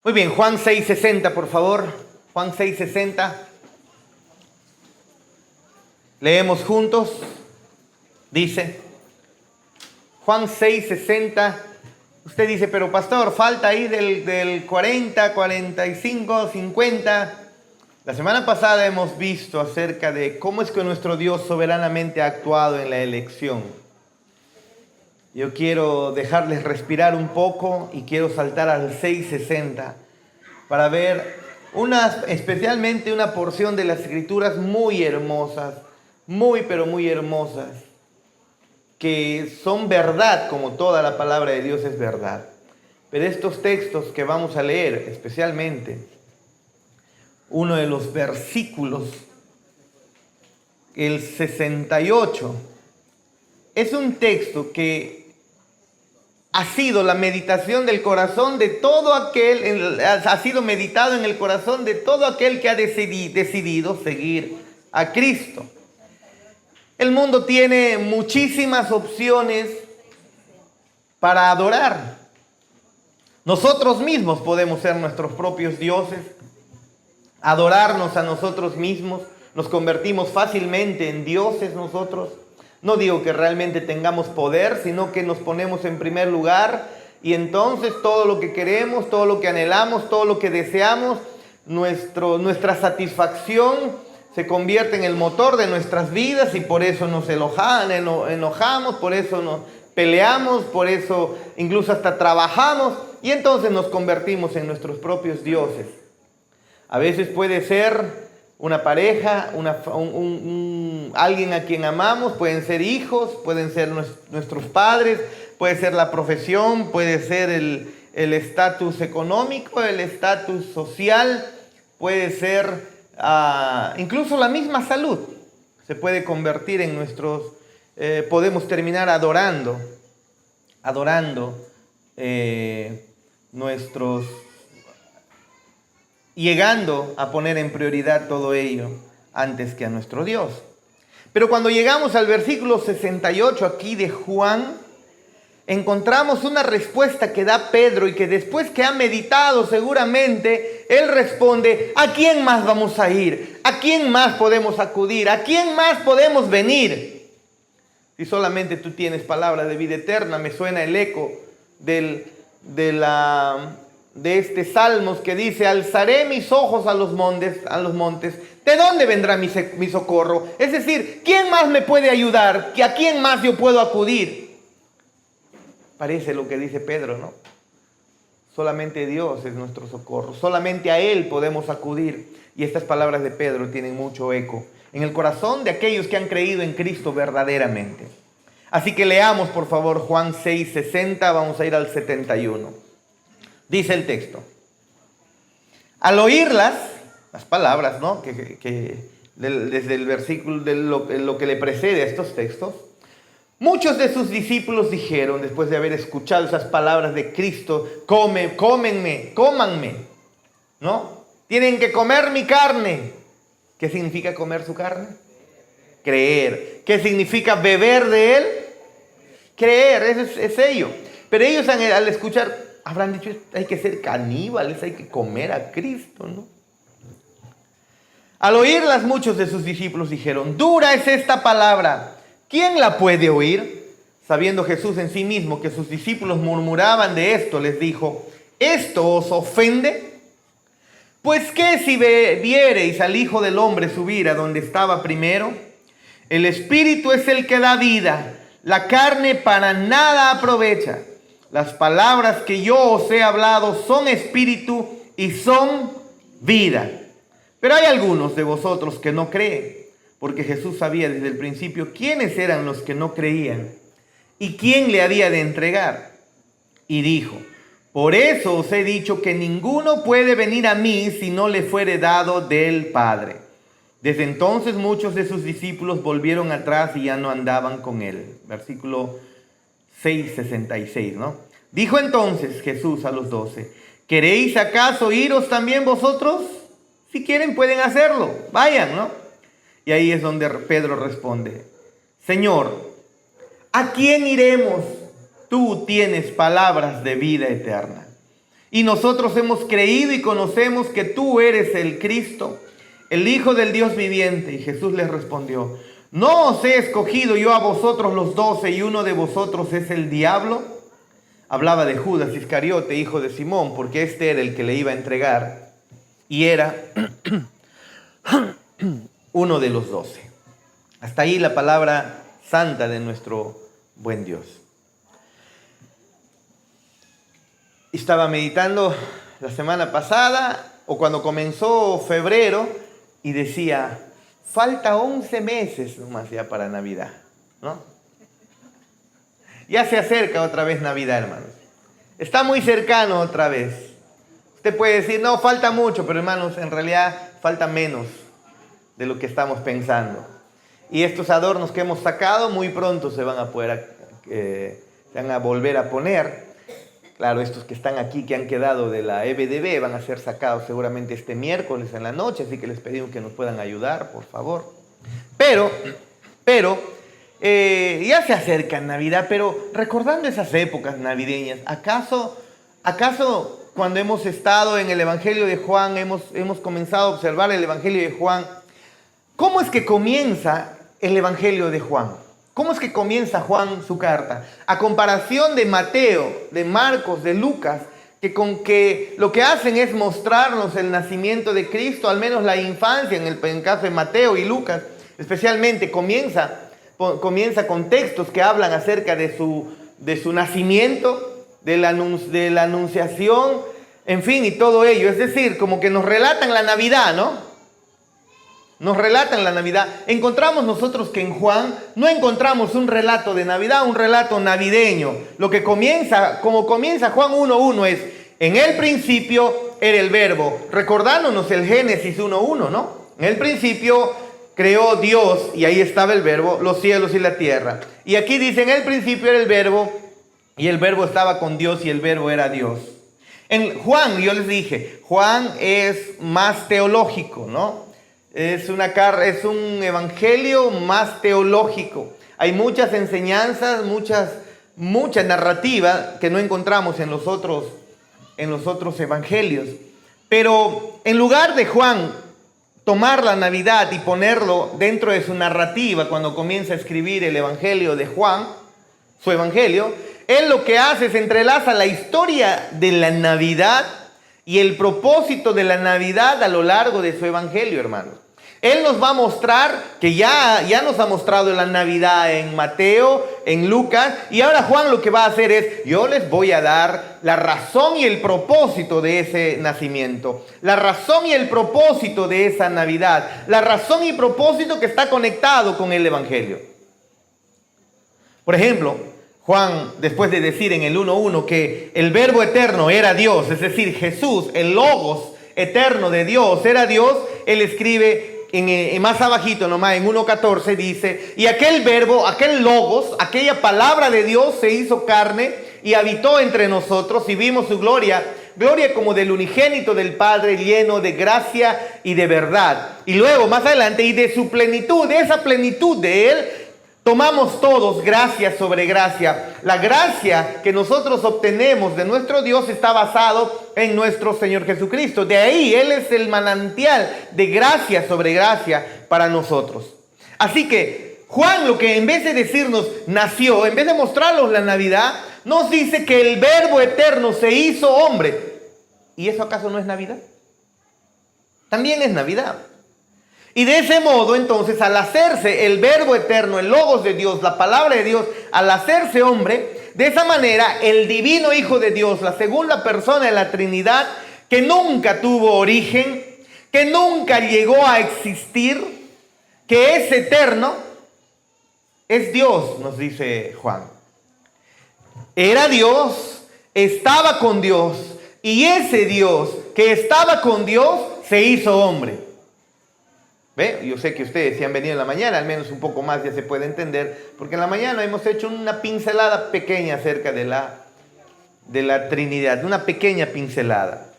Muy bien, Juan 6:60, por favor. Juan 6:60. Leemos juntos. Dice, Juan 6:60. Usted dice, pero pastor, falta ahí del 40, 45, 50. La semana pasada hemos visto acerca de cómo es que nuestro Dios soberanamente ha actuado en la elección. Yo quiero dejarles respirar un poco y quiero saltar al 6:60 para ver especialmente una porción de las Escrituras muy hermosas, pero muy hermosas, que son verdad, como toda la palabra de Dios es verdad. Pero estos textos que vamos a leer, especialmente uno de los versículos, el 68, es un texto que ha sido la meditación del corazón de todo aquel, ha sido meditado en el corazón de todo aquel que ha decidido seguir a Cristo. El mundo tiene muchísimas opciones para adorar. Nosotros mismos podemos ser nuestros propios dioses, adorarnos a nosotros mismos, nos convertimos fácilmente en dioses nosotros. No digo que realmente tengamos poder, sino que nos ponemos en primer lugar y entonces todo lo que queremos, todo lo que anhelamos, todo lo que deseamos, nuestra satisfacción se convierte en el motor de nuestras vidas y por eso nos enojamos, por eso nos peleamos, por eso incluso hasta trabajamos y entonces nos convertimos en nuestros propios dioses. A veces puede ser una pareja, alguien a quien amamos, pueden ser hijos, pueden ser nuestros padres, puede ser la profesión, puede ser el estatus económico, el estatus social, puede ser incluso la misma salud. Se puede convertir en podemos terminar adorando llegando a poner en prioridad todo ello antes que a nuestro Dios. Pero cuando llegamos al versículo 68 aquí de Juan, encontramos una respuesta que da Pedro y que después que ha meditado seguramente, él responde, ¿a quién más vamos a ir? ¿A quién más podemos acudir? ¿A quién más podemos venir? Si solamente tú tienes palabra de vida eterna, me suena el eco de este Salmos que dice, alzaré mis ojos a los montes, ¿de dónde vendrá mi socorro? Es decir, ¿quién más me puede ayudar? ¿A quién más yo puedo acudir? Parece lo que dice Pedro, ¿no? Solamente Dios es nuestro socorro, solamente a Él podemos acudir. Y estas palabras de Pedro tienen mucho eco en el corazón de aquellos que han creído en Cristo verdaderamente. Así que leamos por favor Juan 6:60, vamos a ir al 71. Dice el texto, al oírlas, las palabras, ¿no? Desde el versículo, de lo que le precede a estos textos, muchos de sus discípulos dijeron, después de haber escuchado esas palabras de Cristo, cómanme, ¿no? Tienen que comer mi carne. ¿Qué significa comer su carne? Creer. ¿Qué significa beber de Él? Creer, eso es ello. Pero ellos al escuchar, habrán dicho, hay que ser caníbales, hay que comer a Cristo, ¿no? Al oírlas, muchos de sus discípulos dijeron, dura es esta palabra, ¿quién la puede oír? Sabiendo Jesús en sí mismo que sus discípulos murmuraban de esto, les dijo, ¿esto os ofende? Pues qué si viereis al Hijo del Hombre subir a donde estaba primero. El Espíritu es el que da vida, la carne para nada aprovecha. Las palabras que yo os he hablado son espíritu y son vida. Pero hay algunos de vosotros que no creen, porque Jesús sabía desde el principio quiénes eran los que no creían y quién le había de entregar. Y dijo, por eso os he dicho que ninguno puede venir a mí si no le fuere dado del Padre. Desde entonces muchos de sus discípulos volvieron atrás y ya no andaban con él. Versículo 6:66, ¿no? Dijo entonces Jesús a los 12, ¿queréis acaso iros también vosotros? Si quieren pueden hacerlo, vayan, ¿no? Y ahí es donde Pedro responde, Señor, ¿a quién iremos? Tú tienes palabras de vida eterna. Y nosotros hemos creído y conocemos que tú eres el Cristo, el Hijo del Dios viviente. Y Jesús les respondió: ¿no os he escogido yo a vosotros los 12 y uno de vosotros es el diablo? Hablaba de Judas Iscariote, hijo de Simón, porque este era el que le iba a entregar y era uno de los 12. Hasta ahí la palabra santa de nuestro buen Dios. Estaba meditando la semana pasada o cuando comenzó febrero y decía: falta 11 meses nomás ya para Navidad, ¿no? Ya se acerca otra vez Navidad, hermanos. Está muy cercano otra vez. Usted puede decir: no, falta mucho, pero hermanos, en realidad falta menos de lo que estamos pensando. Y estos adornos que hemos sacado muy pronto se van a poder, se van a volver a poner. Claro, estos que están aquí, que han quedado de la EBDB, van a ser sacados seguramente este miércoles en la noche, así que les pedimos que nos puedan ayudar, por favor. Pero ya se acerca Navidad, pero recordando esas épocas navideñas, ¿acaso cuando hemos estado en el Evangelio de Juan, hemos comenzado a observar el Evangelio de Juan, cómo es que comienza el Evangelio de Juan? ¿Cómo es que comienza Juan su carta? A comparación de Mateo, de Marcos, de Lucas, que lo que hacen es mostrarnos el nacimiento de Cristo, al menos la infancia, en el caso de Mateo y Lucas, especialmente comienza con textos que hablan acerca de su nacimiento, de la anunciación, en fin, y todo ello. Es decir, como que nos relatan la Navidad, ¿no? Nos relatan la Navidad. Encontramos nosotros que en Juan no encontramos un relato de Navidad, un relato navideño. Como comienza Juan 1:1 es: en el principio era el verbo. Recordándonos el Génesis 1:1, ¿no? En el principio creó Dios, y ahí estaba el verbo, los cielos y la tierra. Y aquí dice: en el principio era el verbo, y el verbo estaba con Dios, y el verbo era Dios. En Juan, yo les dije, Juan es más teológico, ¿no? Es un evangelio más teológico. Hay muchas enseñanzas, mucha narrativa que no encontramos en los otros evangelios. Pero en lugar de Juan tomar la Navidad y ponerlo dentro de su narrativa cuando comienza a escribir el Evangelio de Juan, su Evangelio, él lo que hace es entrelaza la historia de la Navidad y el propósito de la Navidad a lo largo de su Evangelio, hermanos. Él nos va a mostrar que ya nos ha mostrado la Navidad en Mateo, en Lucas, y ahora Juan lo que va a hacer es: yo les voy a dar la razón y el propósito de ese nacimiento, la razón y el propósito de esa Navidad, la razón y propósito que está conectado con el Evangelio. Por ejemplo, Juan, después de decir en el 1:1 que el verbo eterno era Dios, es decir, Jesús, el logos eterno de Dios era Dios, él escribe más abajito nomás, en 1:14 dice: y aquel verbo, aquel logos, aquella palabra de Dios se hizo carne y habitó entre nosotros, y vimos su gloria como del unigénito del Padre, lleno de gracia y de verdad. Y luego más adelante: y de su plenitud, de esa plenitud de él, tomamos todos gracia sobre gracia. La gracia que nosotros obtenemos de nuestro Dios está basado en nuestro Señor Jesucristo. De ahí Él es el manantial de gracia sobre gracia para nosotros. Así que Juan, lo que en vez de decirnos nació, en vez de mostrarnos la Navidad, nos dice que el verbo eterno se hizo hombre. ¿Y eso acaso no es Navidad? También es Navidad. Y de ese modo, entonces, al hacerse el verbo eterno, el logos de Dios, la palabra de Dios, al hacerse hombre, de esa manera el divino Hijo de Dios, la segunda persona de la Trinidad, que nunca tuvo origen, que nunca llegó a existir, que es eterno, es Dios, nos dice Juan. Era Dios, estaba con Dios, y ese Dios que estaba con Dios se hizo hombre. ¿Ve? Yo sé que ustedes, si han venido en la mañana, al menos un poco más ya se puede entender, porque en la mañana hemos hecho una pincelada pequeña acerca de la Trinidad, una pequeña pincelada.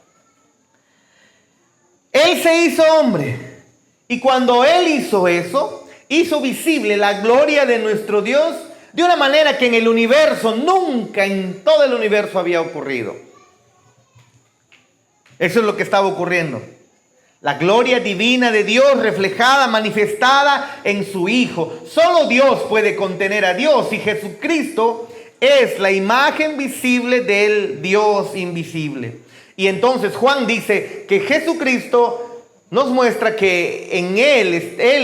Él se hizo hombre, y cuando Él hizo eso, hizo visible la gloria de nuestro Dios de una manera que en el universo, nunca en todo el universo había ocurrido. Eso es lo que estaba ocurriendo. La gloria divina de Dios reflejada, manifestada en su Hijo. Solo Dios puede contener a Dios y Jesucristo es la imagen visible del Dios invisible. Y entonces Juan dice que Jesucristo nos muestra que en Él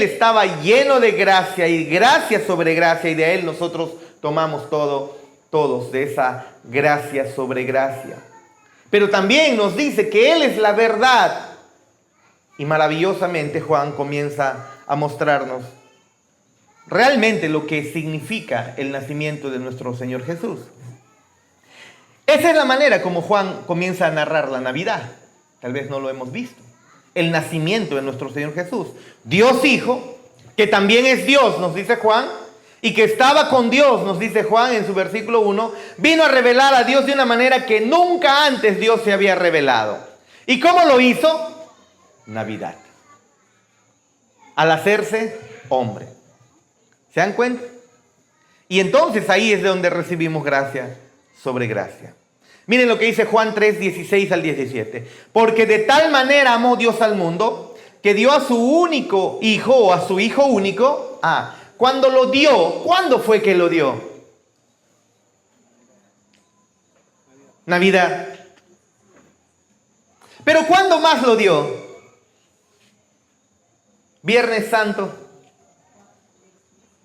estaba lleno de gracia y gracia sobre gracia, y de Él nosotros tomamos todos de esa gracia sobre gracia. Pero también nos dice que Él es la verdad. Y maravillosamente Juan comienza a mostrarnos realmente lo que significa el nacimiento de nuestro Señor Jesús. Esa es la manera como Juan comienza a narrar la Navidad. Tal vez no lo hemos visto. El nacimiento de nuestro Señor Jesús. Dios Hijo, que también es Dios, nos dice Juan, y que estaba con Dios, nos dice Juan en su versículo 1, vino a revelar a Dios de una manera que nunca antes Dios se había revelado. ¿Y cómo lo hizo? Navidad. Al hacerse hombre. ¿Se dan cuenta? Y entonces ahí es de donde recibimos gracia sobre gracia. Miren lo que dice Juan 3, 16 al 17. Porque de tal manera amó Dios al mundo, que dio a su único hijo, o a su hijo único. Cuando lo dio, ¿cuándo fue que lo dio? Navidad. Pero ¿cuándo más lo dio? Viernes Santo.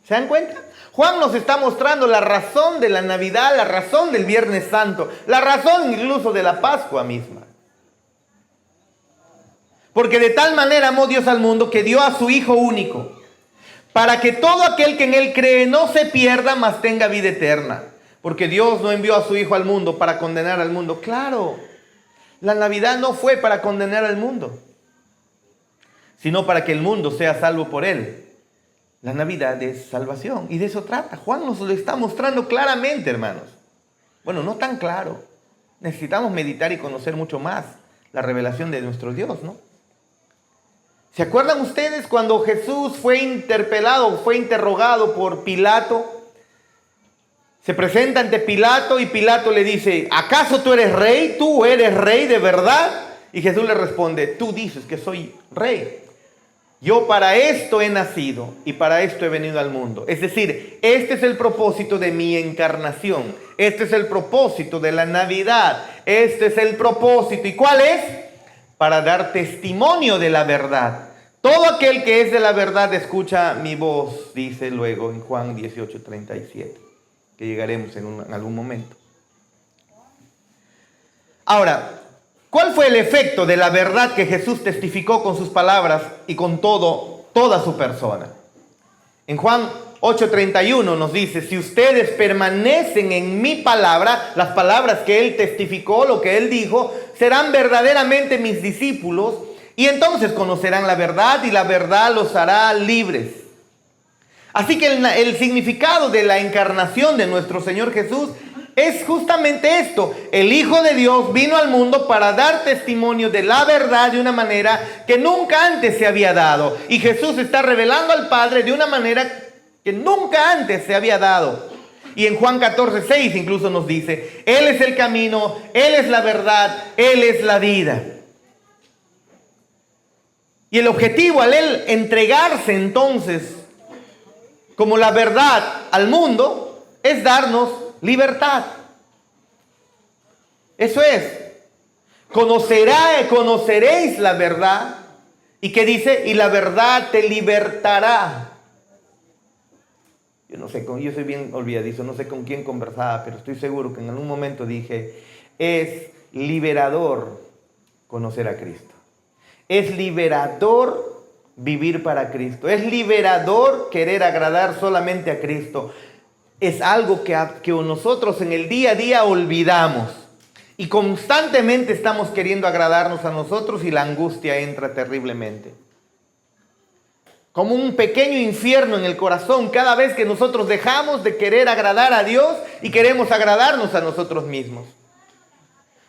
¿Se dan cuenta? Juan nos está mostrando la razón de la Navidad, la razón del Viernes Santo, la razón incluso de la Pascua misma. Porque de tal manera amó Dios al mundo que dio a su Hijo único, para que todo aquel que en Él cree no se pierda, mas tenga vida eterna. Porque Dios no envió a su Hijo al mundo para condenar al mundo. Claro, la Navidad no fue para condenar al mundo, sino para que el mundo sea salvo por Él. La Navidad es salvación, y de eso trata. Juan nos lo está mostrando claramente, hermanos. Bueno, no tan claro. Necesitamos meditar y conocer mucho más la revelación de nuestro Dios, ¿no? ¿Se acuerdan ustedes cuando Jesús fue interpelado, fue interrogado por Pilato? Se presenta ante Pilato y Pilato le dice, ¿acaso tú eres rey? ¿Tú eres rey de verdad? Y Jesús le responde, tú dices que soy rey. Yo para esto he nacido y para esto he venido al mundo. Es decir, este es el propósito de mi encarnación. Este es el propósito de la Navidad. Este es el propósito. ¿Y cuál es? Para dar testimonio de la verdad. Todo aquel que es de la verdad escucha mi voz, dice luego en Juan 18:37, que llegaremos en algún momento. Ahora, ¿cuál fue el efecto de la verdad que Jesús testificó con sus palabras y con toda su persona? En Juan 8:31 nos dice, si ustedes permanecen en mi palabra, las palabras que Él testificó, lo que Él dijo, serán verdaderamente mis discípulos y entonces conocerán la verdad y la verdad los hará libres. Así que el significado de la encarnación de nuestro Señor Jesús es justamente esto. El Hijo de Dios vino al mundo para dar testimonio de la verdad de una manera que nunca antes se había dado. Y Jesús está revelando al Padre de una manera que nunca antes se había dado. Y en Juan 14:6 incluso nos dice, Él es el camino, Él es la verdad, Él es la vida. Y el objetivo al Él entregarse entonces como la verdad al mundo es darnos libertad. Eso es. Conoceréis la verdad. ¿Y qué dice? Y la verdad te libertará. Yo soy bien olvidadizo, no sé con quién conversaba, pero estoy seguro que en algún momento dije, es liberador conocer a Cristo. Es liberador vivir para Cristo. Es liberador querer agradar solamente a Cristo. Es algo que nosotros en el día a día olvidamos. Y constantemente estamos queriendo agradarnos a nosotros y la angustia entra terriblemente. Como un pequeño infierno en el corazón cada vez que nosotros dejamos de querer agradar a Dios y queremos agradarnos a nosotros mismos.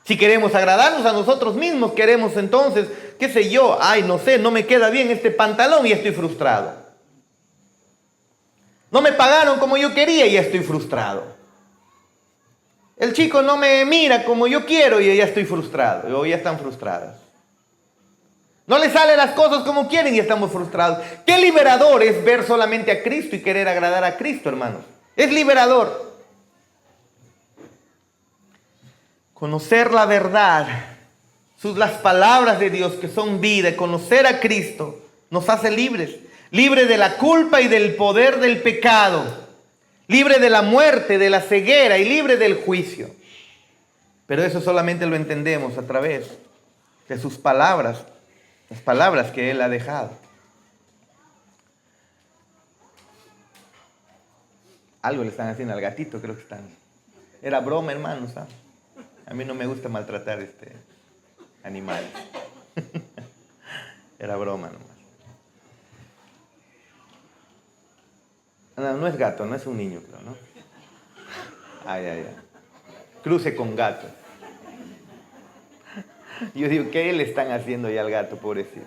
Si queremos agradarnos a nosotros mismos, queremos entonces, qué sé yo, no sé, no me queda bien este pantalón y estoy frustrado. No me pagaron como yo quería y estoy frustrado. El chico no me mira como yo quiero y ya estoy frustrado, o ya están frustradas. No le salen las cosas como quieren y estamos frustrados. Qué liberador es ver solamente a Cristo y querer agradar a Cristo, hermanos. Es liberador. Conocer la verdad, las palabras de Dios que son vida, conocer a Cristo nos hace libres. Libres de la culpa y del poder del pecado. Libre de la muerte, de la ceguera y libre del juicio. Pero eso solamente lo entendemos a través de sus palabras, las palabras que Él ha dejado. Algo le están haciendo al gatito, creo que están. Era broma, hermanos, ¿sabes? A mí no me gusta maltratar animales. Era broma nomás. No es gato, no es un niño, creo, ¿no? Ay. Cruce con gato. Yo digo, ¿qué le están haciendo ya al gato, pobrecito?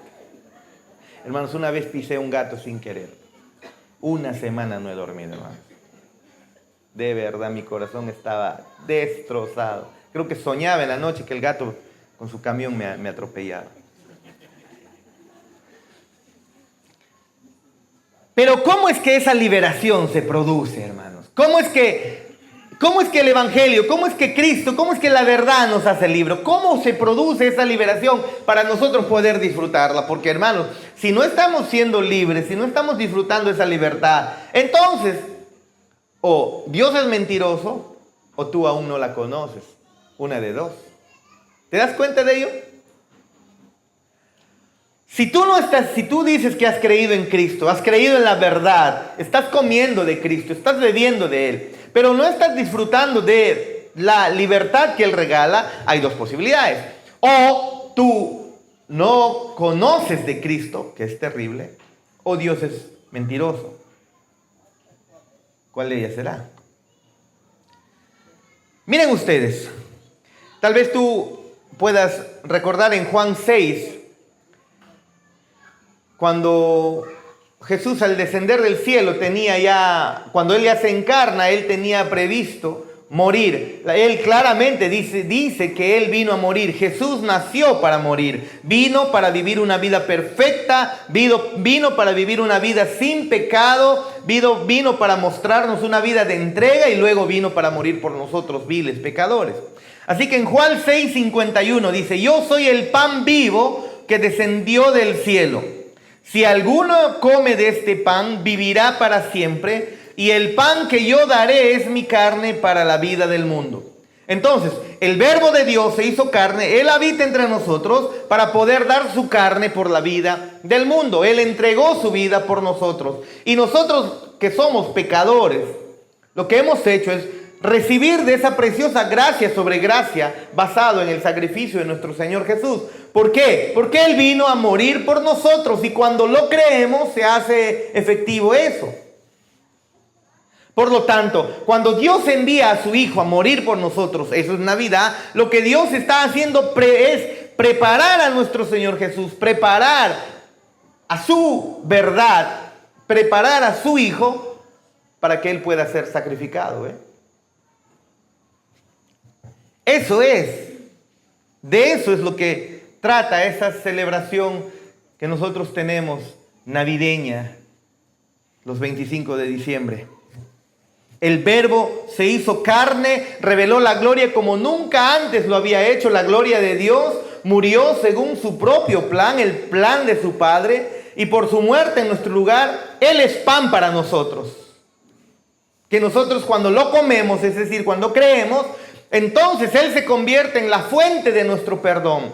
Hermanos, una vez pisé un gato sin querer. Una semana no he dormido, hermanos. De verdad, mi corazón estaba destrozado. Creo que soñaba en la noche que el gato con su camión me atropellaba. Pero ¿cómo es que esa liberación se produce, hermanos? ¿Cómo es que el Evangelio, cómo es que Cristo, cómo es que la verdad nos hace libres? ¿Cómo se produce esa liberación para nosotros poder disfrutarla? Porque, hermanos, si no estamos siendo libres, si no estamos disfrutando esa libertad, entonces, o Dios es mentiroso, o tú aún no la conoces. Una de dos. ¿Te das cuenta de ello? Si tú dices que has creído en Cristo, has creído en la verdad, estás comiendo de Cristo, estás bebiendo de Él, pero no estás disfrutando de la libertad que Él regala, hay dos posibilidades. O tú no conoces de Cristo, que es terrible, o Dios es mentiroso. ¿Cuál de ellas será? Miren ustedes, tal vez tú puedas recordar en Juan 6, cuando Jesús al descender del cielo cuando Él ya se encarna, Él tenía previsto morir. Él claramente dice que Él vino a morir. Jesús nació para morir. Vino para vivir una vida perfecta, vino para vivir una vida sin pecado, vino para mostrarnos una vida de entrega y luego vino para morir por nosotros, viles pecadores. Así que en Juan 6:51 dice, yo soy el pan vivo que descendió del cielo. Si alguno come de este pan, vivirá para siempre, y el pan que yo daré es mi carne para la vida del mundo. Entonces, el Verbo de Dios se hizo carne, Él habita entre nosotros para poder dar su carne por la vida del mundo. Él entregó su vida por nosotros. Y nosotros que somos pecadores, lo que hemos hecho es recibir de esa preciosa gracia sobre gracia basado en el sacrificio de nuestro Señor Jesús. ¿Por qué? Porque Él vino a morir por nosotros y cuando lo creemos se hace efectivo eso. Por lo tanto, cuando Dios envía a su Hijo a morir por nosotros, eso es Navidad, lo que Dios está haciendo es preparar a nuestro Señor Jesús, preparar a su verdad, preparar a su Hijo para que Él pueda ser sacrificado. De eso es lo que trata esa celebración que nosotros tenemos navideña, los 25 de diciembre. El Verbo se hizo carne, reveló la gloria como nunca antes lo había hecho, la gloria de Dios, murió según su propio plan, el plan de su Padre, y por su muerte en nuestro lugar, Él es pan para nosotros. Que nosotros cuando lo comemos, es decir, cuando creemos, entonces Él se convierte en la fuente de nuestro perdón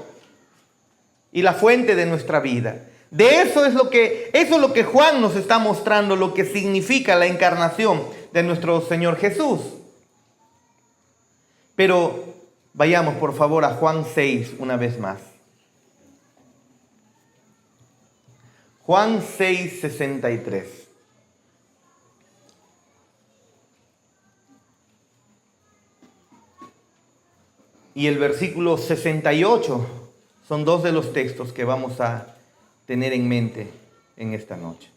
y la fuente de nuestra vida. Eso es lo que Juan nos está mostrando, lo que significa la encarnación de nuestro Señor Jesús. Pero vayamos por favor a Juan 6 una vez más. Juan 6:63. Y el versículo 68 son dos de los textos que vamos a tener en mente en esta noche.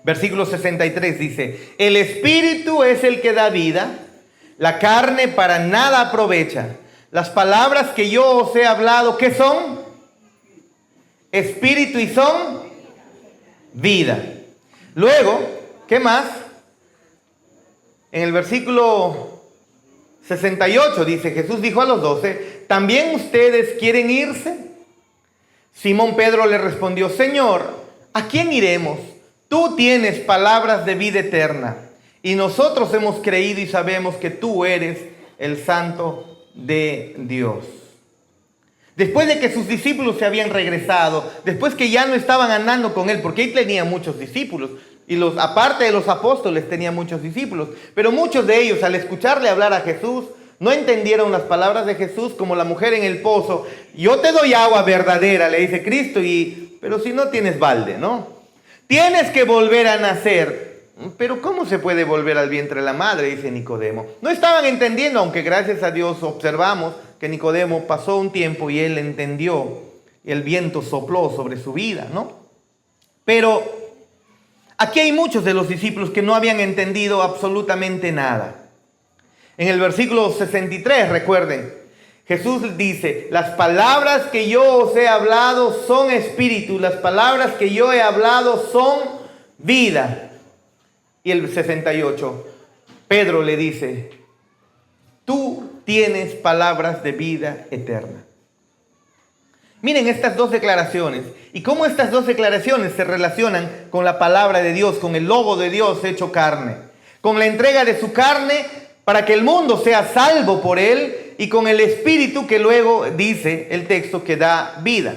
Versículo 63 dice, el Espíritu es el que da vida, la carne para nada aprovecha. Las palabras que yo os he hablado, ¿qué son? Espíritu y son vida. Luego, ¿qué más? En el versículo 68 dice, Jesús dijo a los 12, ¿también ustedes quieren irse? Simón Pedro le respondió, Señor, ¿a quién iremos? Tú tienes palabras de vida eterna, y nosotros hemos creído y sabemos que tú eres el Santo de Dios. Después de que sus discípulos se habían regresado, después que ya no estaban andando con él, porque él tenía muchos discípulos, y aparte de los apóstoles tenía muchos discípulos, pero muchos de ellos al escucharle hablar a Jesús, no entendieron las palabras de Jesús, como la mujer en el pozo. Yo te doy agua verdadera, le dice Cristo, pero si no tienes balde, ¿no? Tienes que volver a nacer. Pero ¿cómo se puede volver al vientre de la madre? Dice Nicodemo. No estaban entendiendo, aunque gracias a Dios observamos que Nicodemo pasó un tiempo y él entendió. Y el viento sopló sobre su vida, ¿no? Pero aquí hay muchos de los discípulos que no habían entendido absolutamente nada. En el versículo 63, recuerden, Jesús dice, las palabras que yo os he hablado son espíritu, las palabras que yo he hablado son vida. Y el 68, Pedro le dice, tú tienes palabras de vida eterna. Miren estas dos declaraciones y cómo estas dos declaraciones se relacionan con la palabra de Dios, con el Logo de Dios hecho carne, con la entrega de su carne para que el mundo sea salvo por él y con el Espíritu que luego dice el texto que da vida.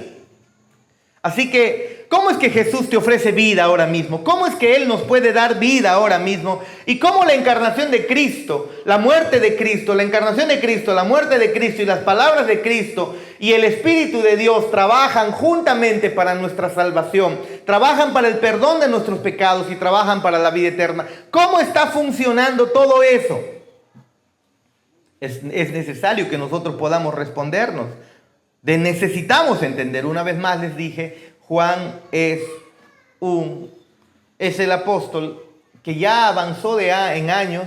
Así que, ¿cómo es que Jesús te ofrece vida ahora mismo? ¿Cómo es que Él nos puede dar vida ahora mismo? Y cómo la encarnación de Cristo, la muerte de Cristo, la encarnación de Cristo, la muerte de Cristo y las palabras de Cristo y el Espíritu de Dios trabajan juntamente para nuestra salvación, trabajan para el perdón de nuestros pecados y trabajan para la vida eterna. ¿Cómo está funcionando todo eso? Es necesario que nosotros podamos respondernos. Necesitamos entender. Una vez más les dije, Juan es el apóstol que ya avanzó en años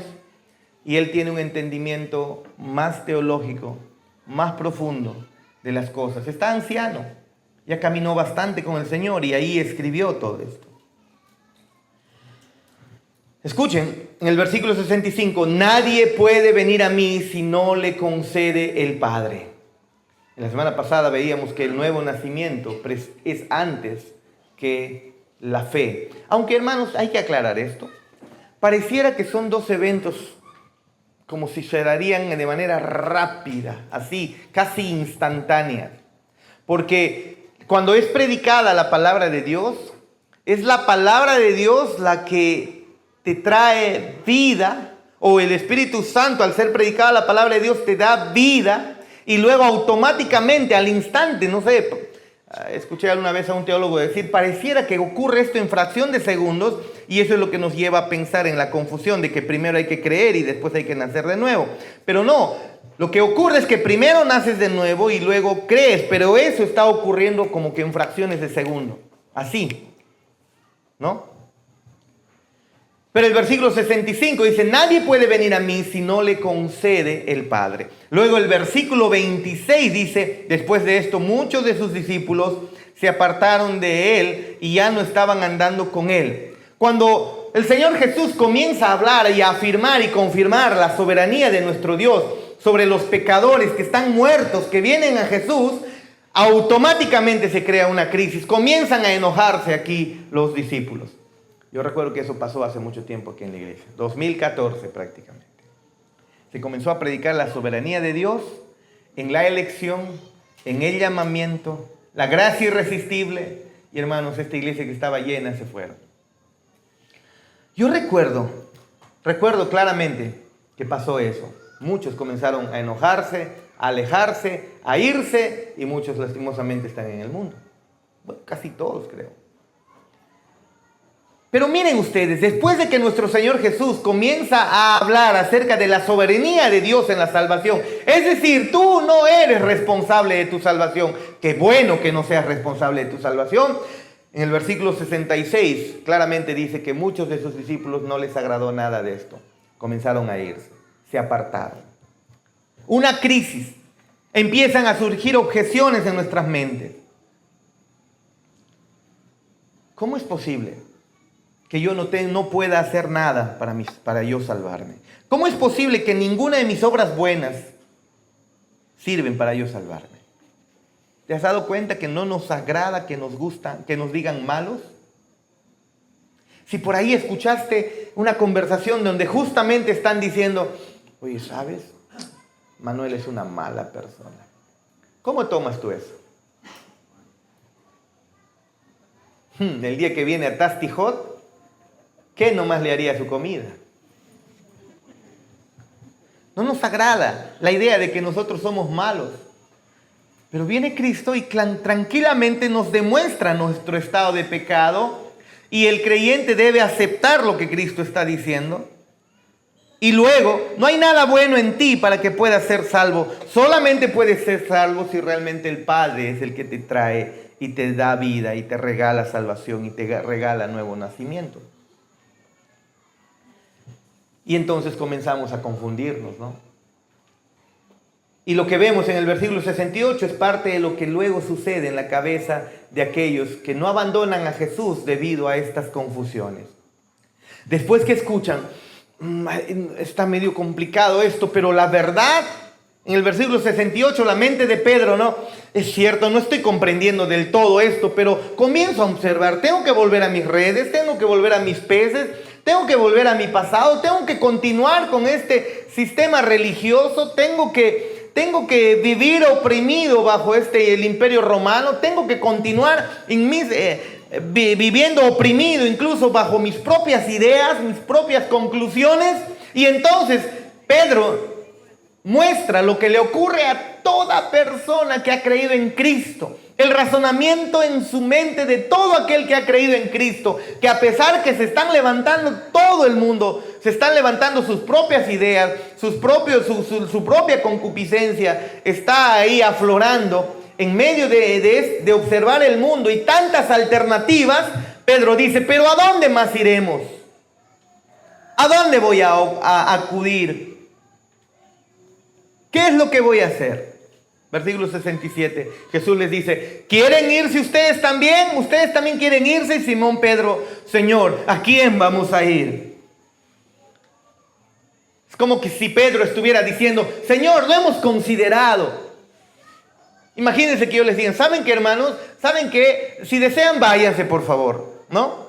y él tiene un entendimiento más teológico, más profundo de las cosas. Está anciano, ya caminó bastante con el Señor y ahí escribió todo esto. Escuchen, en el versículo 65, nadie puede venir a mí si no le concede el Padre. La semana pasada veíamos que el nuevo nacimiento es antes que la fe. Aunque, hermanos, hay que aclarar esto. Pareciera que son dos eventos como si se darían de manera rápida, así, casi instantánea. Porque cuando es predicada la palabra de Dios, es la palabra de Dios la que te trae vida, o el Espíritu Santo al ser predicada la palabra de Dios te da vida. Y luego automáticamente, al instante, no sé, escuché alguna vez a un teólogo decir, pareciera que ocurre esto en fracción de segundos, y eso es lo que nos lleva a pensar en la confusión de que primero hay que creer y después hay que nacer de nuevo. Pero no, lo que ocurre es que primero naces de nuevo y luego crees, pero eso está ocurriendo como que en fracciones de segundo, así, ¿no? Pero el versículo 65 dice, nadie puede venir a mí si no le concede el Padre. Luego el versículo 26 dice, después de esto muchos de sus discípulos se apartaron de él y ya no estaban andando con él. Cuando el Señor Jesús comienza a hablar y a afirmar y confirmar la soberanía de nuestro Dios sobre los pecadores que están muertos, que vienen a Jesús, automáticamente se crea una crisis. Comienzan a enojarse aquí los discípulos. Yo recuerdo que eso pasó hace mucho tiempo aquí en la iglesia, 2014 prácticamente. Se comenzó a predicar la soberanía de Dios en la elección, en el llamamiento, la gracia irresistible. Y hermanos, esta iglesia que estaba llena se fueron. Yo recuerdo claramente que pasó eso. Muchos comenzaron a enojarse, a alejarse, a irse, y muchos lastimosamente están en el mundo. Bueno, casi todos creo. Pero miren ustedes, después de que nuestro Señor Jesús comienza a hablar acerca de la soberanía de Dios en la salvación, es decir, tú no eres responsable de tu salvación, qué bueno que no seas responsable de tu salvación, En el versículo 66 claramente dice que muchos de sus discípulos no les agradó nada de esto. Comenzaron a irse, se apartaron. Una crisis. Empiezan a surgir objeciones en nuestras mentes. ¿Cómo es posible que yo no pueda hacer nada para yo salvarme? ¿Cómo es posible que ninguna de mis obras buenas sirven para yo salvarme? ¿Te has dado cuenta que no nos agrada, que nos gusta, que nos digan malos? Si por ahí escuchaste una conversación donde justamente están diciendo, oye, ¿sabes? Manuel es una mala persona. ¿Cómo tomas tú eso? El día que viene a Tasty Hot, ¿qué nomás le haría a su comida? No nos agrada la idea de que nosotros somos malos. Pero viene Cristo y tranquilamente nos demuestra nuestro estado de pecado y el creyente debe aceptar lo que Cristo está diciendo. Y luego, no hay nada bueno en ti para que puedas ser salvo. Solamente puedes ser salvo si realmente el Padre es el que te trae y te da vida y te regala salvación y te regala nuevo nacimiento. Y entonces comenzamos a confundirnos, ¿no? Y lo que vemos en el versículo 68 es parte de lo que luego sucede en la cabeza de aquellos que no abandonan a Jesús debido a estas confusiones. Después que escuchan, está medio complicado esto, pero la verdad, en el versículo 68, la mente de Pedro, ¿no? Es cierto, no estoy comprendiendo del todo esto, pero comienzo a observar, tengo que volver a mis redes, tengo que volver a mis peces, tengo que volver a mi pasado, tengo que continuar con este sistema religioso, tengo que vivir oprimido bajo el imperio romano, tengo que continuar viviendo oprimido incluso bajo mis propias ideas, mis propias conclusiones. Y entonces Pedro muestra lo que le ocurre a toda persona que ha creído en Cristo. El razonamiento en su mente de todo aquel que ha creído en Cristo, que a pesar que se están levantando todo el mundo, se están levantando sus propias ideas, su propia concupiscencia está ahí aflorando en medio de observar el mundo y tantas alternativas. Pedro dice, pero ¿a dónde más iremos? ¿A dónde voy a acudir? ¿Qué es lo que voy a hacer? Versículo 67, Jesús les dice, ¿quieren irse ustedes también? ¿Ustedes también quieren irse? Y Simón Pedro, Señor, ¿a quién vamos a ir? Es como que si Pedro estuviera diciendo, Señor, lo hemos considerado. Imagínense que yo les diga, ¿saben qué, hermanos? ¿Saben qué? Si desean, váyanse, por favor, ¿no?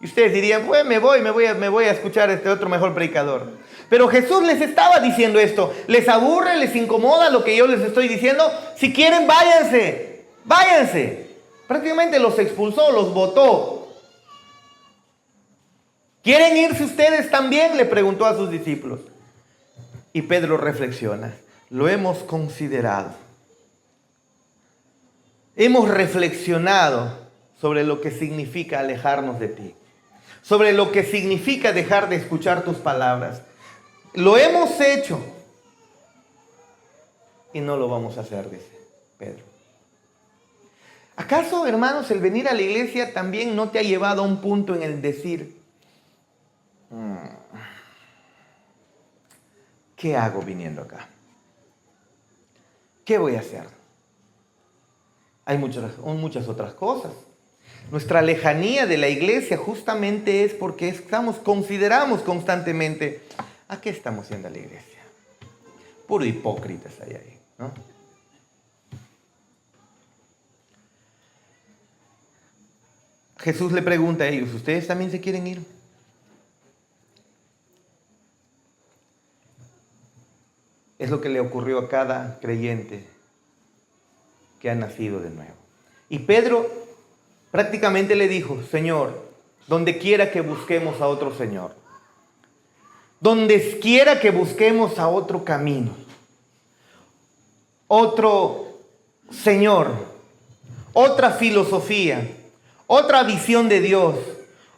Y ustedes dirían, pues me voy a escuchar a este otro mejor predicador. Pero Jesús les estaba diciendo esto. ¿Les aburre, les incomoda lo que yo les estoy diciendo? Si quieren, váyanse, váyanse. Prácticamente los expulsó, los botó. ¿Quieren irse ustedes también? Le preguntó a sus discípulos. Y Pedro reflexiona, lo hemos considerado. Hemos reflexionado sobre lo que significa alejarnos de ti, sobre lo que significa dejar de escuchar tus palabras. Lo hemos hecho y no lo vamos a hacer, dice Pedro. ¿Acaso, hermanos, el venir a la iglesia también no te ha llevado a un punto en el decir, ¿qué hago viniendo acá? ¿Qué voy a hacer? Hay muchas otras cosas. Nuestra lejanía de la iglesia justamente es porque consideramos constantemente, ¿a qué estamos yendo a la iglesia? Puro hipócritas hay ahí, ¿no? Jesús le pregunta a ellos, ¿ustedes también se quieren ir? Es lo que le ocurrió a cada creyente que ha nacido de nuevo. Y Pedro prácticamente le dijo, Señor, donde quiera que busquemos a otro Señor, donde quiera que busquemos a otro camino, otro Señor, otra filosofía, otra visión de Dios,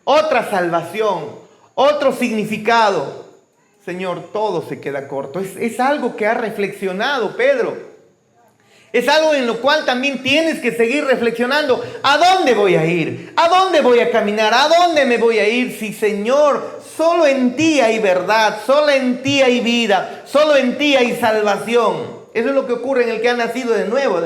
otra salvación, otro significado, Señor, todo se queda corto. Es algo que ha reflexionado Pedro. Es algo en lo cual también tienes que seguir reflexionando. ¿A dónde voy a ir? ¿A dónde voy a caminar? ¿A dónde me voy a ir? Si, Señor, solo en ti hay verdad, solo en ti hay vida, solo en ti hay salvación. Eso es lo que ocurre en el que ha nacido de nuevo,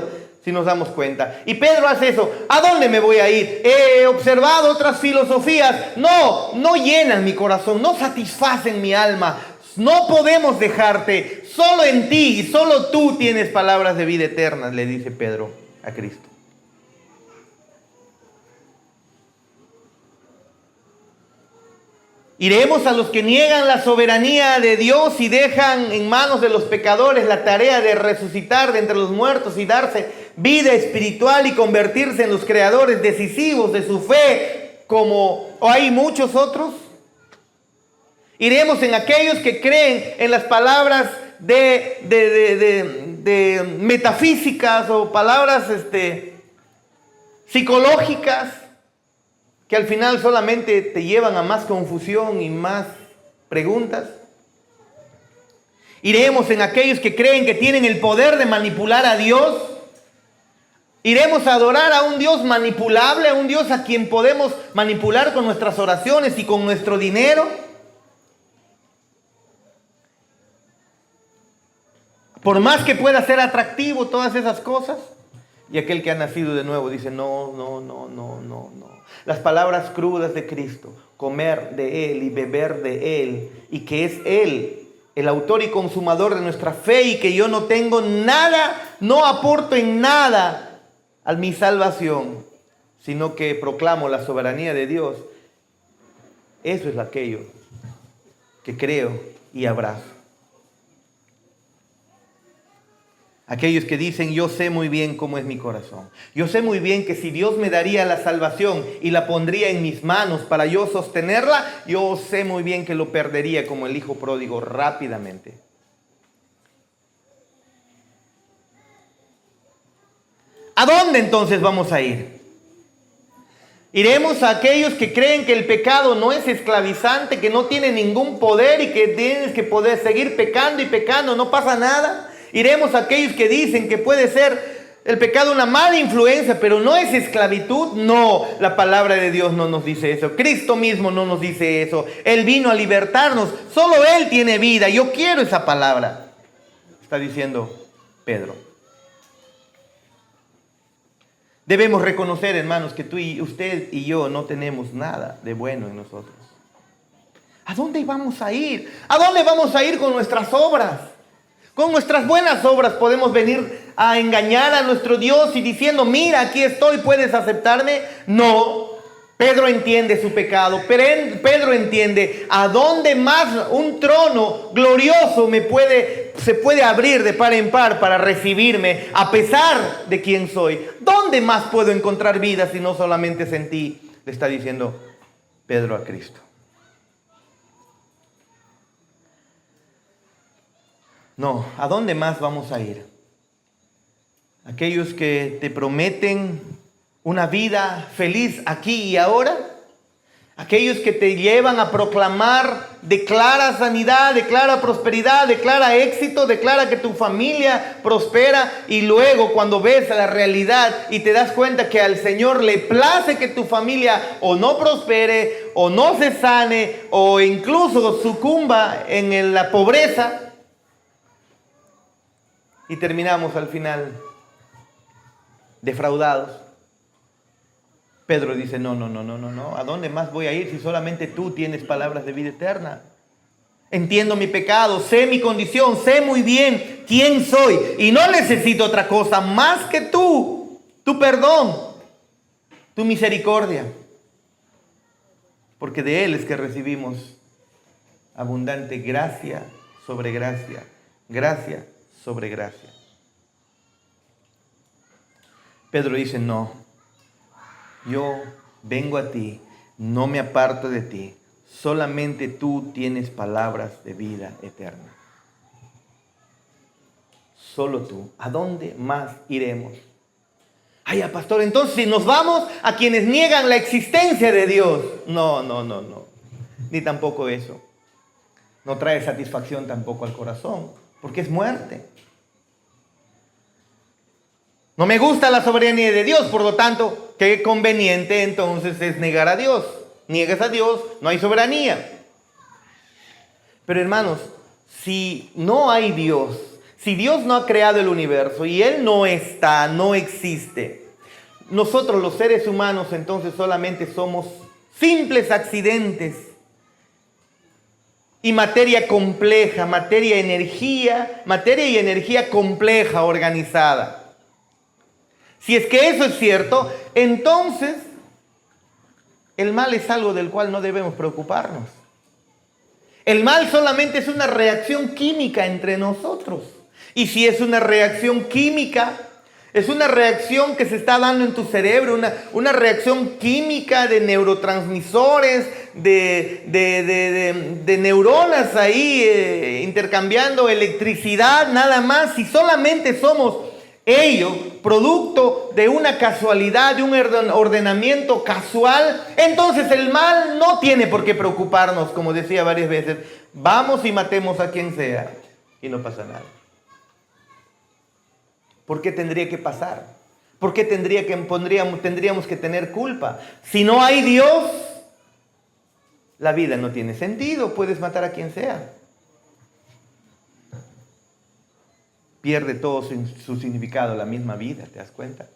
si nos damos cuenta. Y Pedro hace eso. ¿A dónde me voy a ir? He observado otras filosofías. No llenan mi corazón, no satisfacen mi alma. No podemos dejarte. Solo en ti y solo tú tienes palabras de vida eterna, le dice Pedro a Cristo. Iremos a los que niegan la soberanía de Dios y dejan en manos de los pecadores la tarea de resucitar de entre los muertos y darse vida espiritual y convertirse en los creadores decisivos de su fe, como hay muchos otros. Iremos en aquellos que creen en las palabras de metafísicas o palabras psicológicas que al final solamente te llevan a más confusión y más preguntas. Iremos en aquellos que creen que tienen el poder de manipular a Dios. Iremos a adorar a un Dios manipulable, a un Dios a quien podemos manipular con nuestras oraciones y con nuestro dinero. Por más que pueda ser atractivo todas esas cosas. Y aquel que ha nacido de nuevo dice, no. Las palabras crudas de Cristo, comer de Él y beber de Él, y que es Él el autor y consumador de nuestra fe, y que yo no tengo nada, no aporto en nada a mi salvación, sino que proclamo la soberanía de Dios. Eso es aquello que creo y abrazo. Aquellos que dicen, yo sé muy bien cómo es mi corazón. Yo sé muy bien que si Dios me daría la salvación y la pondría en mis manos para yo sostenerla, yo sé muy bien que lo perdería como el hijo pródigo rápidamente. ¿A dónde entonces vamos a ir? Iremos a aquellos que creen que el pecado no es esclavizante, que no tiene ningún poder y que tienes que poder seguir pecando y pecando, no pasa nada. Iremos a aquellos que dicen que puede ser el pecado una mala influencia, pero no es esclavitud. No, la palabra de Dios no nos dice eso. Cristo mismo no nos dice eso. Él vino a libertarnos. Solo Él tiene vida. Yo quiero esa palabra. Está diciendo Pedro. Debemos reconocer, hermanos, que usted y yo no tenemos nada de bueno en nosotros. ¿A dónde vamos a ir? ¿A dónde vamos a ir con nuestras obras? Con nuestras buenas obras podemos venir a engañar a nuestro Dios y diciendo, mira, aquí estoy, ¿puedes aceptarme? No. Pedro entiende su pecado. Pedro entiende a dónde más un trono glorioso se puede abrir de par en par para recibirme a pesar de quién soy. ¿Dónde más puedo encontrar vida si no solamente es en ti? Le está diciendo Pedro a Cristo. No, ¿a dónde más vamos a ir? Aquellos que te prometen una vida feliz aquí y ahora. Aquellos que te llevan a proclamar, declara sanidad, declara prosperidad, declara éxito, declara que tu familia prospera, y luego cuando ves la realidad y te das cuenta que al Señor le place que tu familia o no prospere, o no se sane, o incluso sucumba en la pobreza, y terminamos al final defraudados. Pedro dice, no. ¿A dónde más voy a ir si solamente tú tienes palabras de vida eterna? Entiendo mi pecado, sé mi condición, sé muy bien quién soy y no necesito otra cosa más que tu perdón, tu misericordia. Porque de Él es que recibimos abundante gracia sobre gracia, gracia sobre gracia. Pedro dice, no, yo vengo a ti, no me aparto de ti, solamente tú tienes palabras de vida eterna. Solo tú. ¿A dónde más iremos? Ay, pastor, entonces si nos vamos a quienes niegan la existencia de Dios. No. Ni tampoco eso. No trae satisfacción tampoco al corazón, porque es muerte. No me gusta la soberanía de Dios, por lo tanto, qué conveniente entonces es negar a Dios. Niegas a Dios, no hay soberanía. Pero hermanos, si no hay Dios, si Dios no ha creado el universo y Él no está, no existe, nosotros los seres humanos entonces solamente somos simples accidentes y materia compleja, materia y energía compleja, organizada. Si es que eso es cierto, entonces el mal es algo del cual no debemos preocuparnos. El mal solamente es una reacción química entre nosotros. Y si es una reacción química, es una reacción que se está dando en tu cerebro, una reacción química de neurotransmisores, de neuronas ahí intercambiando electricidad, nada más. Si solamente somos ello, producto de una casualidad, de un ordenamiento casual, entonces el mal no tiene por qué preocuparnos, como decía varias veces. Vamos y matemos a quien sea y no pasa nada. ¿Por qué tendría que pasar? ¿Por qué tendríamos que tener culpa? Si no hay Dios, la vida no tiene sentido. Puedes matar a quien sea. Pierde todo su significado, la misma vida, ¿te das cuenta?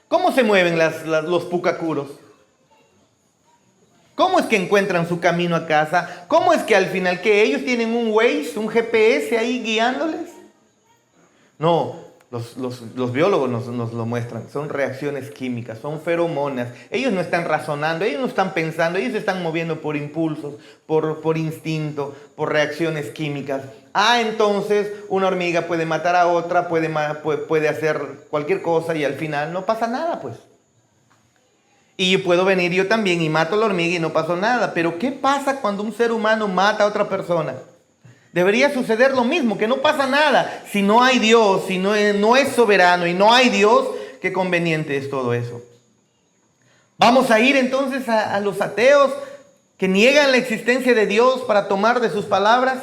¿Cómo se mueven los pucacuros? ¿Cómo es que encuentran su camino a casa? ¿Cómo es que al final que ellos tienen un Waze, un GPS ahí guiándoles? No, los biólogos nos lo muestran. Son reacciones químicas, son feromonas. Ellos no están razonando, ellos no están pensando, ellos se están moviendo por impulsos, por instinto, por reacciones químicas. Entonces una hormiga puede matar a otra, puede hacer cualquier cosa y al final no pasa nada, pues. Y yo puedo venir yo también y mato a la hormiga y no pasó nada. Pero ¿qué pasa cuando un ser humano mata a otra persona? Debería suceder lo mismo, que no pasa nada. Si no hay Dios, si no es soberano y no hay Dios, qué conveniente es todo eso. Vamos a ir entonces a los ateos que niegan la existencia de Dios para tomar de sus palabras.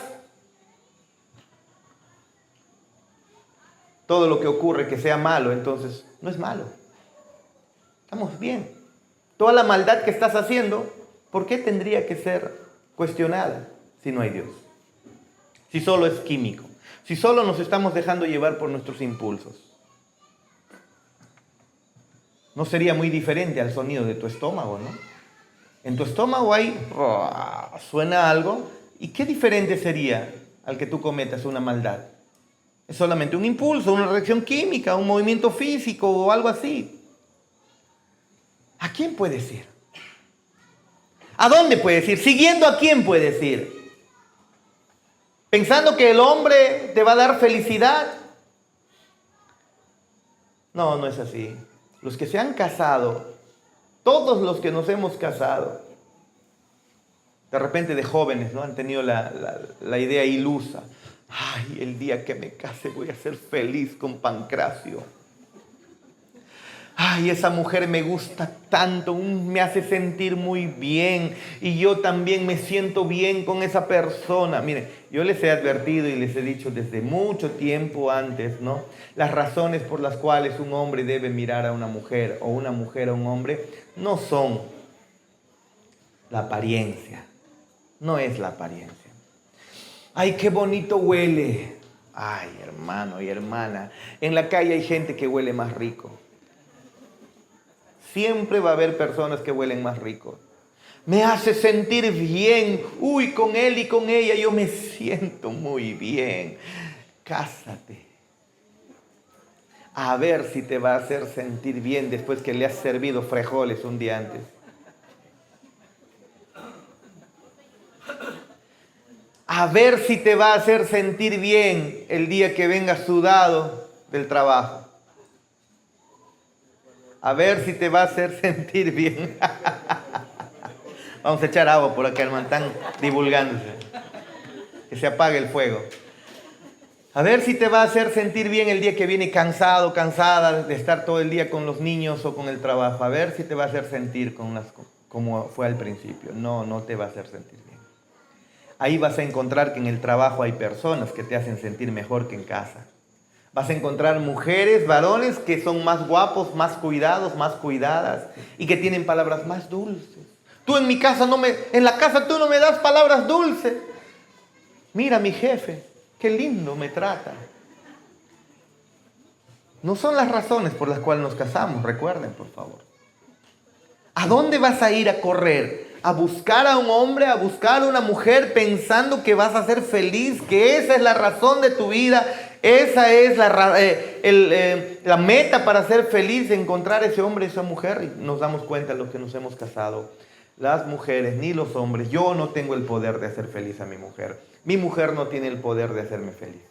Todo lo que ocurre que sea malo, entonces no es malo. Estamos bien. Toda la maldad que estás haciendo, ¿por qué tendría que ser cuestionada si no hay Dios? Si solo es químico, si solo nos estamos dejando llevar por nuestros impulsos. No sería muy diferente al sonido de tu estómago, ¿no? En tu estómago suena algo, ¿y qué diferente sería al que tú cometas una maldad? Es solamente un impulso, una reacción química, un movimiento físico o algo así. ¿A quién puedes ir? ¿A dónde puedes ir? ¿Siguiendo a quién puedes ir? ¿Pensando que el hombre te va a dar felicidad? No, no es así. Los que se han casado, todos los que nos hemos casado, de repente de jóvenes, ¿no? Han tenido la idea ilusa. Ay, el día que me case voy a ser feliz con Pancracio. Ay, esa mujer me gusta tanto, me hace sentir muy bien y yo también me siento bien con esa persona. Miren, yo les he advertido y les he dicho desde mucho tiempo antes, ¿no? Las razones por las cuales un hombre debe mirar a una mujer o una mujer a un hombre no son la apariencia, no es la apariencia. Ay, qué bonito huele. Ay, hermano y hermana, en la calle hay gente que huele más rico. Siempre va a haber personas que huelen más rico. Me hace sentir bien. Uy, con él y con ella yo me siento muy bien. Cásate. A ver si te va a hacer sentir bien después que le has servido frijoles un día antes. A ver si te va a hacer sentir bien el día que vengas sudado del trabajo. A ver si te va a hacer sentir bien. Vamos a echar agua por acá, hermano. Están divulgándose. Que se apague el fuego. A ver si te va a hacer sentir bien el día que viene cansado, cansada de estar todo el día con los niños o con el trabajo. A ver si te va a hacer sentir como fue al principio. No, no te va a hacer sentir bien. Ahí vas a encontrar que en el trabajo hay personas que te hacen sentir mejor que en casa. Vas a encontrar mujeres, varones que son más guapos, más cuidados, más cuidadas y que tienen palabras más dulces. Tú en mi casa en la casa tú no me das palabras dulces. Mira mi jefe, qué lindo me trata. No son las razones por las cuales nos casamos, recuerden, por favor. ¿A dónde vas a ir a correr? ¿A buscar a un hombre, a buscar a una mujer pensando que vas a ser feliz? Que esa es la razón de tu vida, esa es la meta para ser feliz, encontrar ese hombre, esa mujer. Y nos damos cuenta de los que nos hemos casado, las mujeres ni los hombres. Yo no tengo el poder de hacer feliz a mi mujer. Mi mujer no tiene el poder de hacerme feliz.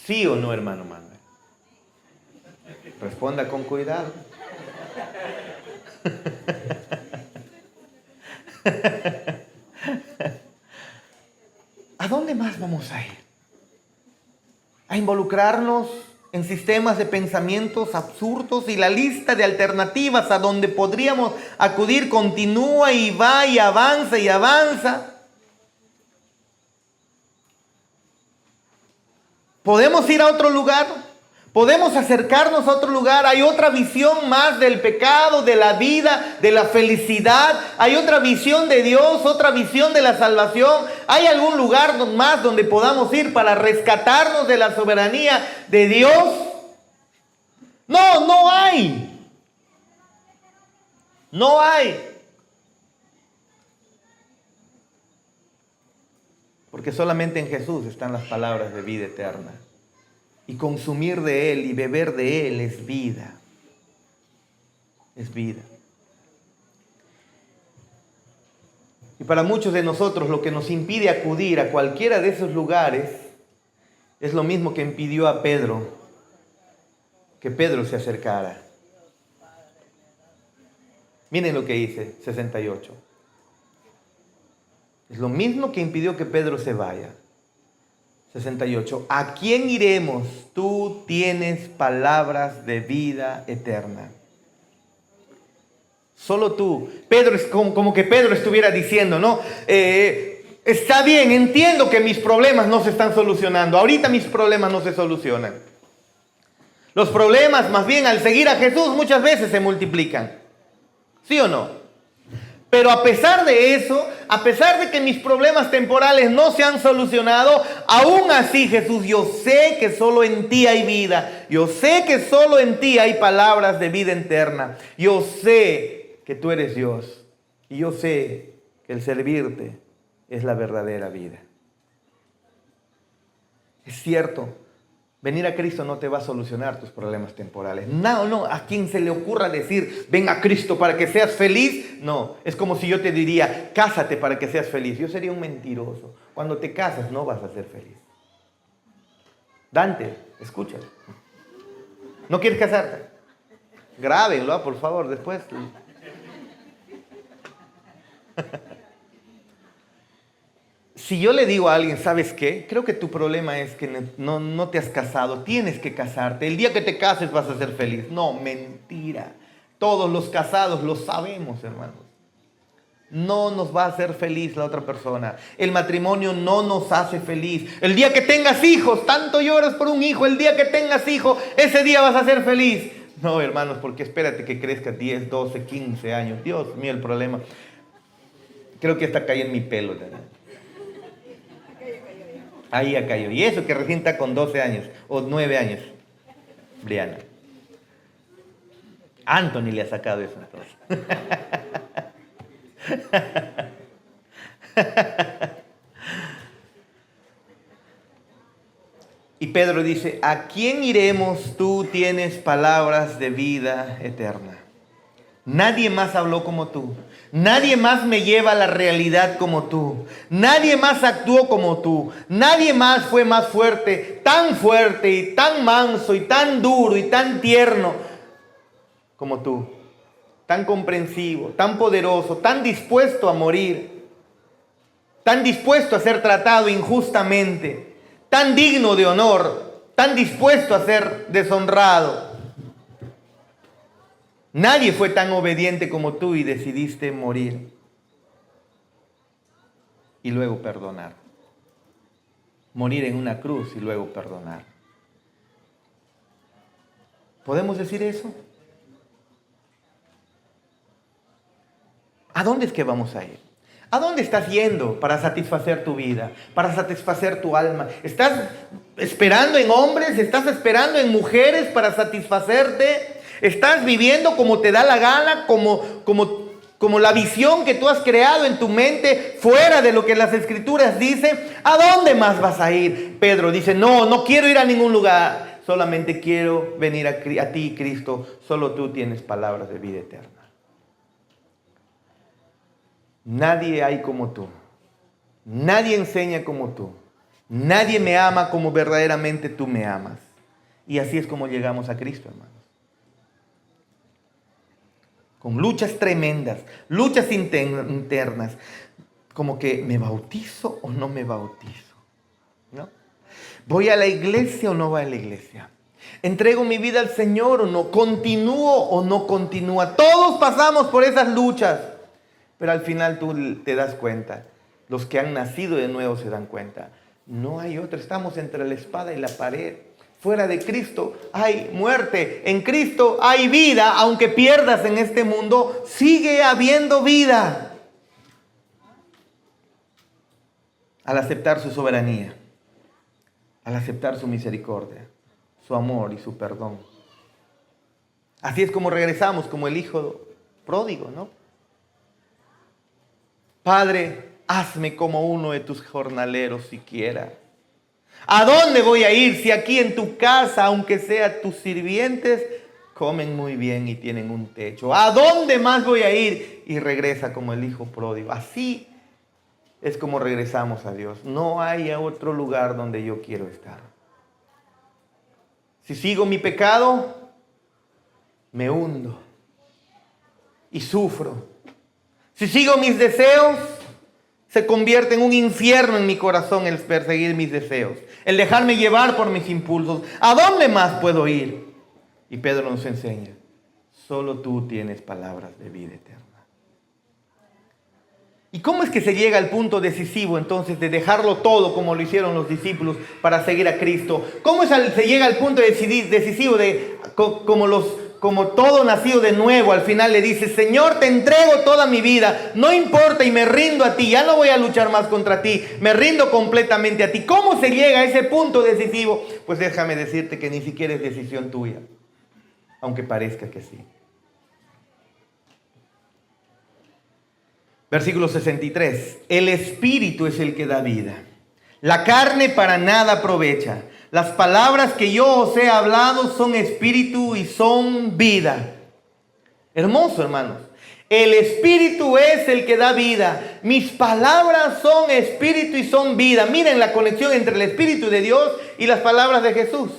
¿Sí o no, hermano Manuel? Responda con cuidado. ¿A dónde más vamos a ir? ¿A involucrarnos en sistemas de pensamientos absurdos? Y la lista de alternativas a donde podríamos acudir continúa y va y avanza y avanza. ¿Podemos ir a otro lugar? ¿Podemos acercarnos a otro lugar? Hay otra visión más del pecado, de la vida, de la felicidad. Hay otra visión de Dios, otra visión de la salvación. ¿Hay algún lugar más donde podamos ir para rescatarnos de la soberanía de Dios? No, no hay. No hay. Porque solamente en Jesús están las palabras de vida eterna. Y consumir de Él y beber de Él es vida. Es vida. Y para muchos de nosotros lo que nos impide acudir a cualquiera de esos lugares es lo mismo que impidió a Pedro que Pedro se acercara. Miren lo que dice 68. Es lo mismo que impidió que Pedro se vaya. 68. ¿A quién iremos? Tú tienes palabras de vida eterna. Solo tú. Pedro es como que Pedro estuviera diciendo, ¿no? Está bien, entiendo que mis problemas no se están solucionando. Ahorita mis problemas no se solucionan. Los problemas, más bien, al seguir a Jesús muchas veces se multiplican. ¿Sí o no? Pero a pesar de eso, a pesar de que mis problemas temporales no se han solucionado, aún así, Jesús, yo sé que solo en ti hay vida. Yo sé que solo en ti hay palabras de vida eterna. Yo sé que tú eres Dios. Y yo sé que el servirte es la verdadera vida. Es cierto. Venir a Cristo no te va a solucionar tus problemas temporales. No, a quien se le ocurra decir, ven a Cristo para que seas feliz. No, es como si yo te diría, cásate para que seas feliz. Yo sería un mentiroso. Cuando te casas no vas a ser feliz. Dante, escucha. ¿No quieres casarte? Grábenlo, por favor, después. Si yo le digo a alguien, ¿sabes qué? Creo que tu problema es que no te has casado, tienes que casarte. El día que te cases vas a ser feliz. No, mentira. Todos los casados lo sabemos, hermanos. No nos va a hacer feliz la otra persona. El matrimonio no nos hace feliz. El día que tengas hijos, tanto lloras por un hijo, el día que tengas hijos, ese día vas a ser feliz. No, hermanos, porque espérate que crezca 10, 12, 15 años. Dios mío, el problema. Creo que hasta cae en mi pelo, ¿verdad? Ahí ya cayó. Y eso que recién está con 12 años o 9 años. Briana. Anthony le ha sacado eso entonces. Y Pedro dice, ¿a quién iremos? Tú tienes palabras de vida eterna. Nadie más habló como tú. Nadie más me lleva a la realidad como tú. Nadie más actuó como tú. Nadie más fue más fuerte y tan manso y tan duro y tan tierno como tú. Tan comprensivo, tan poderoso, tan dispuesto a morir. Tan dispuesto a ser tratado injustamente. Tan digno de honor. Tan dispuesto a ser deshonrado. Nadie fue tan obediente como tú y decidiste morir y luego perdonar. morir en una cruz y luego perdonar. ¿Podemos decir eso? ¿A dónde es que vamos a ir? ¿A dónde estás yendo para satisfacer tu vida, para satisfacer tu alma? ¿Estás esperando en hombres? ¿Estás esperando en mujeres para satisfacerte? ¿Estás viviendo como te da la gana, como la visión que tú has creado en tu mente, fuera de lo que las Escrituras dicen? ¿A dónde más vas a ir? Pedro dice, no quiero ir a ningún lugar. Solamente quiero venir a ti, Cristo. Solo tú tienes palabras de vida eterna. Nadie hay como tú. Nadie enseña como tú. Nadie me ama como verdaderamente tú me amas. Y así es como llegamos a Cristo, hermanos. Con luchas tremendas, luchas internas, como que ¿me bautizo o no me bautizo? ¿No? ¿Voy a la iglesia o no voy a la iglesia? ¿Entrego mi vida al Señor o no? ¿Continúo o no continúa? Todos pasamos por esas luchas. Pero al final tú te das cuenta, los que han nacido de nuevo se dan cuenta, no hay otra, estamos entre la espada y la pared. Fuera de Cristo hay muerte, en Cristo hay vida, aunque pierdas en este mundo, sigue habiendo vida. Al aceptar su soberanía, al aceptar su misericordia, su amor y su perdón. Así es como regresamos, como el hijo pródigo, ¿no? Padre, hazme como uno de tus jornaleros siquiera. ¿A dónde voy a ir si aquí en tu casa, aunque sea tus sirvientes, comen muy bien y tienen un techo? ¿A dónde más voy a ir? Y regresa como el hijo pródigo. Así es como regresamos a Dios. No hay otro lugar donde yo quiero estar. Si sigo mi pecado, me hundo y sufro. Si sigo mis deseos, se convierte en un infierno en mi corazón el perseguir mis deseos, el dejarme llevar por mis impulsos. ¿A dónde más puedo ir? Y Pedro nos enseña, solo tú tienes palabras de vida eterna. ¿Y cómo es que se llega al punto decisivo entonces de dejarlo todo como lo hicieron los discípulos para seguir a Cristo? ¿Cómo se llega al punto decisivo de como todo nacido de nuevo, al final le dice, Señor, te entrego toda mi vida, no importa y me rindo a ti, ya no voy a luchar más contra ti, me rindo completamente a ti? ¿Cómo se llega a ese punto decisivo? Pues déjame decirte que ni siquiera es decisión tuya, aunque parezca que sí. Versículo 63, el Espíritu es el que da vida, la carne para nada aprovecha. Las palabras que yo os he hablado son espíritu y son vida. Hermoso, hermanos. El Espíritu es el que da vida. Mis palabras son espíritu y son vida. Miren la conexión entre el Espíritu de Dios y las palabras de Jesús.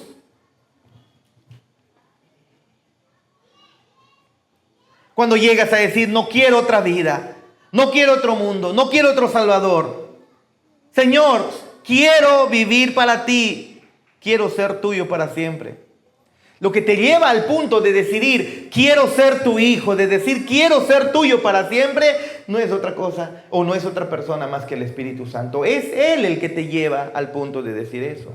Cuando llegas a decir, no quiero otra vida, no quiero otro mundo, no quiero otro Salvador. Señor, quiero vivir para ti. Quiero ser tuyo para siempre. Lo que te lleva al punto de decidir, quiero ser tu hijo, de decir, quiero ser tuyo para siempre, no es otra cosa o no es otra persona más que el Espíritu Santo. Es Él el que te lleva al punto de decir eso.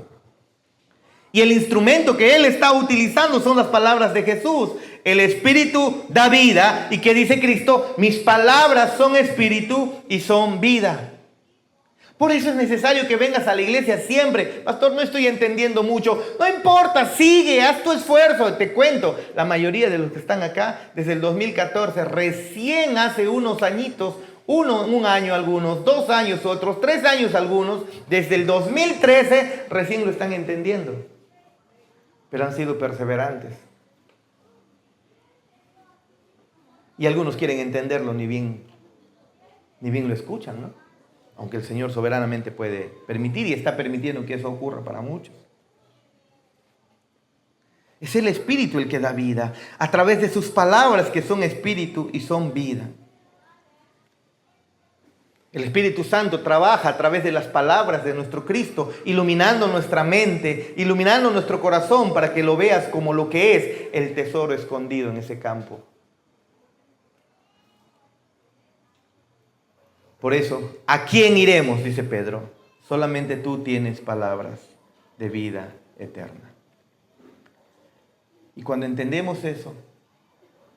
Y el instrumento que Él está utilizando son las palabras de Jesús. El Espíritu da vida. ¿Y qué dice Cristo? Mis palabras son espíritu y son vida. Por eso es necesario que vengas a la iglesia siempre. Pastor, no estoy entendiendo mucho. No importa, sigue, haz tu esfuerzo. Te cuento, la mayoría de los que están acá, desde el 2014, recién hace unos añitos, un año algunos, 2 años otros, 3 años algunos, desde el 2013 recién lo están entendiendo. Pero han sido perseverantes. Y algunos quieren entenderlo, ni bien lo escuchan, ¿no? Aunque el Señor soberanamente puede permitir y está permitiendo que eso ocurra para muchos. Es el Espíritu el que da vida, a través de sus palabras que son espíritu y son vida. El Espíritu Santo trabaja a través de las palabras de nuestro Cristo, iluminando nuestra mente, iluminando nuestro corazón para que lo veas como lo que es el tesoro escondido en ese campo. Por eso, ¿a quién iremos? Dice Pedro. Solamente tú tienes palabras de vida eterna. Y cuando entendemos eso,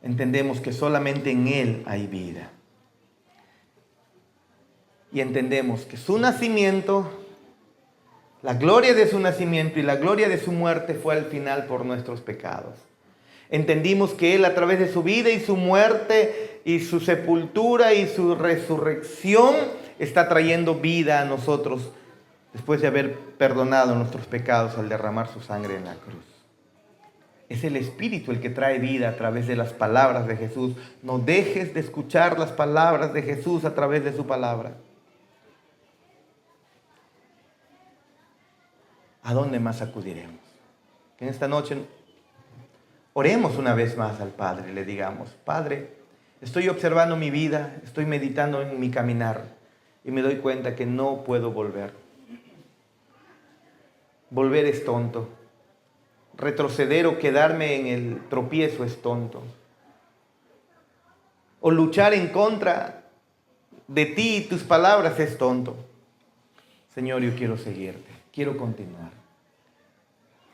entendemos que solamente en Él hay vida. Y entendemos que su nacimiento, la gloria de su nacimiento y la gloria de su muerte fue al final por nuestros pecados. Entendimos que Él, a través de su vida y su muerte y su sepultura y su resurrección, está trayendo vida a nosotros después de haber perdonado nuestros pecados al derramar su sangre en la cruz. Es el Espíritu el que trae vida a través de las palabras de Jesús. No dejes de escuchar las palabras de Jesús a través de su palabra. ¿A dónde más acudiremos? Que en esta noche oremos una vez más al Padre y le digamos: Padre, estoy observando mi vida, estoy meditando en mi caminar y me doy cuenta que no puedo volver. Volver es tonto. Retroceder o quedarme en el tropiezo es tonto. O luchar en contra de ti y tus palabras es tonto. Señor, yo quiero seguirte, quiero continuar.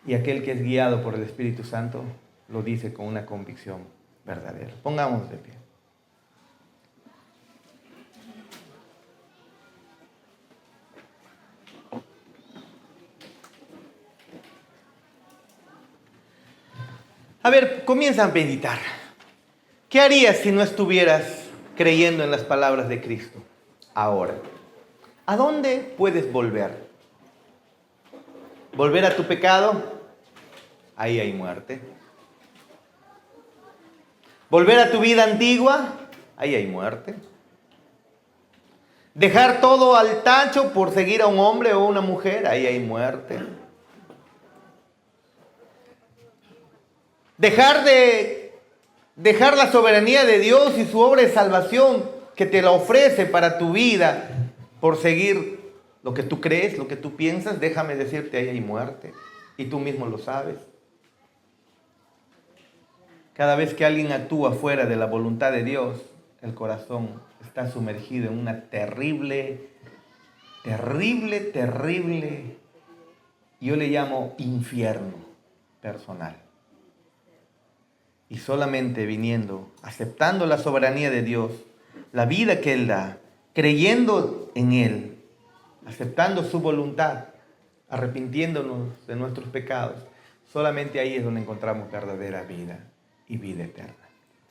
Y aquel que es guiado por el Espíritu Santo lo dice con una convicción verdadera. Pongámonos de pie. A ver, comienza a meditar. ¿Qué harías si no estuvieras creyendo en las palabras de Cristo ahora? ¿A dónde puedes volver? ¿Volver a tu pecado? Ahí hay muerte. ¿Volver a tu vida antigua? Ahí hay muerte. ¿Dejar todo al tacho por seguir a un hombre o una mujer? Ahí hay muerte. Dejar la soberanía de Dios y su obra de salvación que te la ofrece para tu vida por seguir lo que tú crees, lo que tú piensas, déjame decirte, ahí hay muerte. Y tú mismo lo sabes. Cada vez que alguien actúa fuera de la voluntad de Dios, el corazón está sumergido en una terrible, yo le llamo infierno personal. Y solamente viniendo, aceptando la soberanía de Dios, la vida que Él da, creyendo en Él, aceptando su voluntad, arrepintiéndonos de nuestros pecados, solamente ahí es donde encontramos verdadera vida y vida eterna.